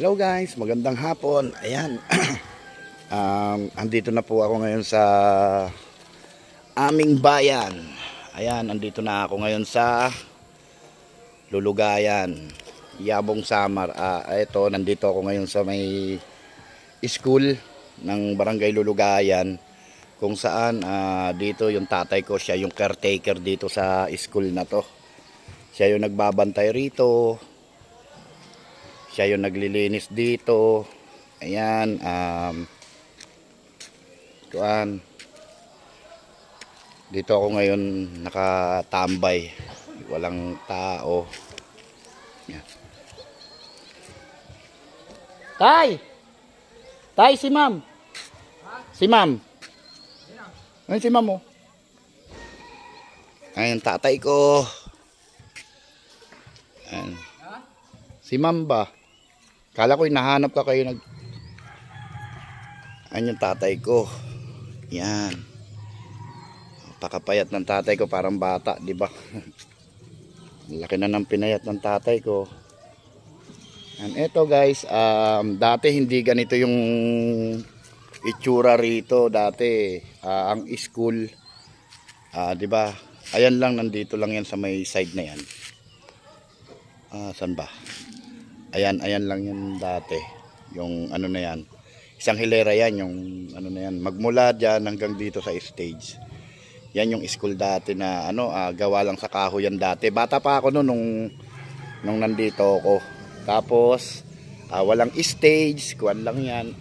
Hello guys, magandang hapon. Ayan. Andito na po ako ngayon sa aming bayan. Ayan, andito na ako ngayon sa Lulugayan, Yabong Samar. Ito, nandito ako ngayon sa may school ng Barangay Lulugayan, kung saan dito yung tatay ko, siya yung caretaker dito sa school na to. Siya yung nagbabantay rito. Siya yung naglilinis dito. Ayan, dito ako ngayon nakatambay. Walang tao. Ayan. Tay! Tay, si ma'am. Si ma'am. Ayun si ma'am, oh. Ayun, tatay ko. Ayan. Si ma'am ba? Kala ko hinahanap ka kayo Ayun yung tatay ko. Yan. Pakapayat ng tatay ko, parang bata, di ba? Laki na ng pinayat ng tatay ko. And eto guys, dati hindi ganito yung itsura rito dati. Ang school, di ba? Ayan lang, nandito lang yan sa may side na yan. Saan ba? Ayan lang yan dati. Yung ano na yan. Isang hilera yan, yung ano na yan. Magmula dyan hanggang dito sa stage. Yan yung school dati na gawa lang sa kahoy yan dati. Bata pa ako nung nandito ako. Tapos walang stage, kuwan lang yan.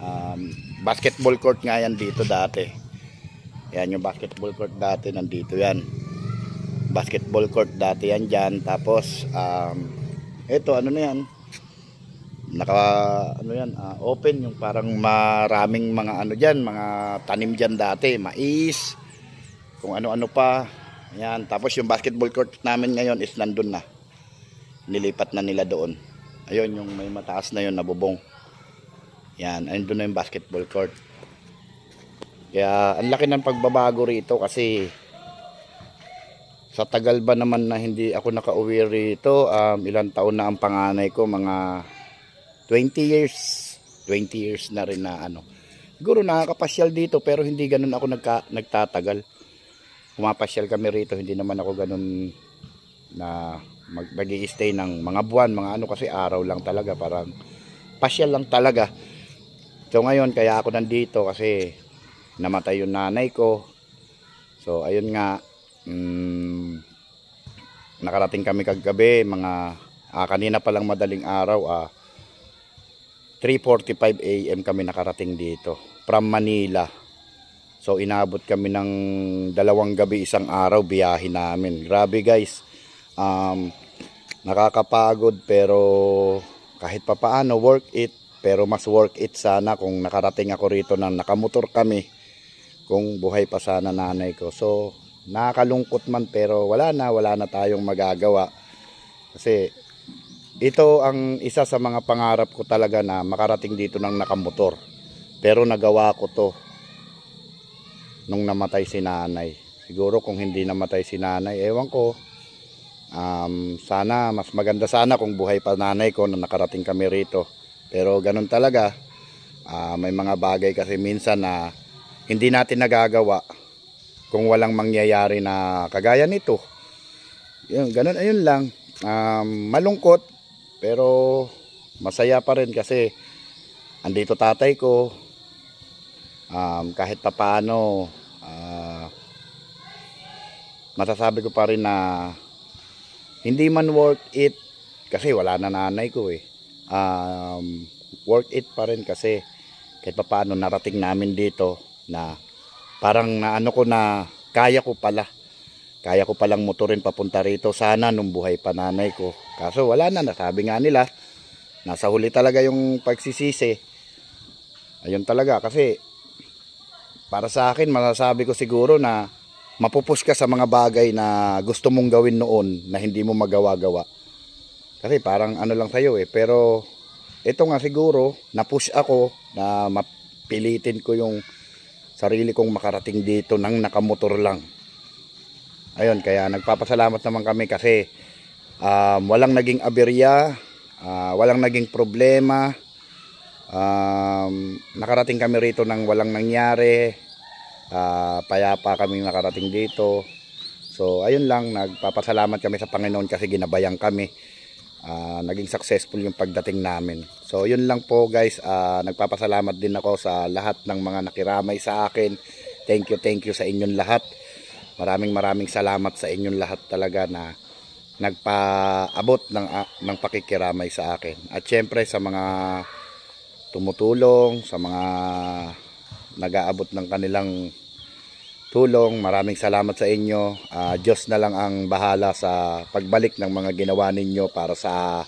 Basketball court nga yan dito dati. Yan yung basketball court dati, nandito yan. Basketball court dati yan dyan. Tapos ito ano na yan, open, yung parang maraming mga diyan, mga tanim diyan dati, mais, kung ano-ano pa. Yan, tapos yung basketball court namin ngayon is nandun na. Nilipat na nila doon. Ayun yung may mataas na yun na bubong. Yan, ayun doon na yung basketball court. Kaya ang laki ng pagbabago rito kasi sa tagal ba naman na hindi ako nakauwi rito, ilang taon na ang panganay ko, mga 20 years na rin na Siguro nakakapasyal dito pero hindi ganun ako nagtatagal. Pumapasyal kami rito, hindi naman ako ganun na mag-i-stay ng mga buwan, kasi araw lang talaga, parang pasyal lang talaga. So ngayon kaya ako nandito kasi namatay yung nanay ko. So ayun nga, nakarating kami kagabi, kanina pa lang madaling araw, 3:45 AM kami nakarating dito from Manila. So inabot kami ng 2 gabi, 1 araw biyahe namin. Grabe guys, nakakapagod pero kahit papaano worth it. Pero mas worth it sana kung nakarating ako rito nang nakamotor kami, kung buhay pa sana nanay ko. So nakakalungkot man pero wala na tayong magagawa. Kasi ito ang isa sa mga pangarap ko talaga, na makarating dito ng nakamotor. Pero nagawa ko to nung namatay si nanay. Siguro kung hindi namatay si nanay, ewan ko. Sana, mas maganda sana kung buhay pa nanay ko na nakarating kami rito. Pero ganun talaga. May mga bagay kasi minsan na hindi natin nagagawa kung walang mangyayari na kagaya nito. Ganun, ayun lang. Malungkot pero masaya pa rin kasi andito tatay ko. Kahit papaano, masasabi ko pa rin na hindi man worth it kasi wala na nanay ko worth it pa rin kasi kahit papaano narating namin dito na parang na kaya ko palang motorin papunta rito sana nung buhay pa nanay ko. Kaso wala na, nasabi nga nila, nasa huli talaga yung pagsisisi. Ayun talaga, kasi para sa akin, masasabi ko siguro na mapupush ka sa mga bagay na gusto mong gawin noon na hindi mo magawa-gawa. Kasi parang lang sa'yo pero ito nga siguro, na-push ako na mapilitin ko yung sarili kong makarating dito nang nakamotor lang. Ayun, kaya nagpapasalamat naman kami kasi walang naging aberya, walang naging problema. Nakarating kami rito nang walang nangyari. Payapa kami nakarating dito. So ayun lang, nagpapasalamat kami sa Panginoon kasi ginabayan kami. Naging successful yung pagdating namin. So yun lang po guys, nagpapasalamat din ako sa lahat ng mga nakiramay sa akin. Thank you sa inyong lahat. Maraming salamat sa inyong lahat talaga na nagpaabot ng pakikiramay sa akin. At syempre sa mga tumutulong, sa mga nag-aabot ng kanilang tulong, maraming salamat sa inyo. Diyos na lang ang bahala sa pagbalik ng mga ginawa ninyo para sa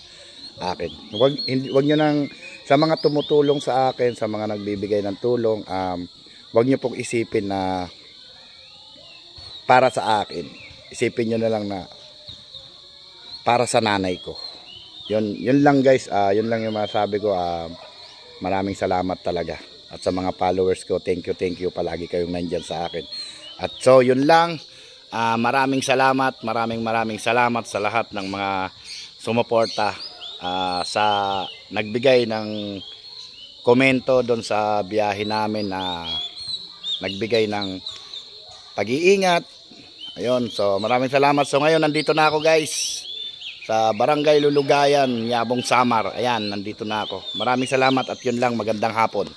akin. Wag nyo nang, sa mga tumutulong sa akin, sa mga nagbibigay ng tulong, wag nyo pong isipin na para sa akin. Isipin nyo na lang na para sa nanay ko. Yun lang guys, yun lang yung masabi ko. Maraming salamat talaga. At sa mga followers ko, thank you palagi kayong nandyan sa akin. At so yun lang, maraming salamat sa lahat ng mga sumuporta, sa nagbigay ng komento doon sa biyahe namin, na nagbigay ng pag-iingat. Ayun, so maraming salamat. So ngayon nandito na ako guys sa Barangay Lulugayan, Yabong Samar. Ayan, nandito na ako. Maraming salamat at yun lang, magandang hapon.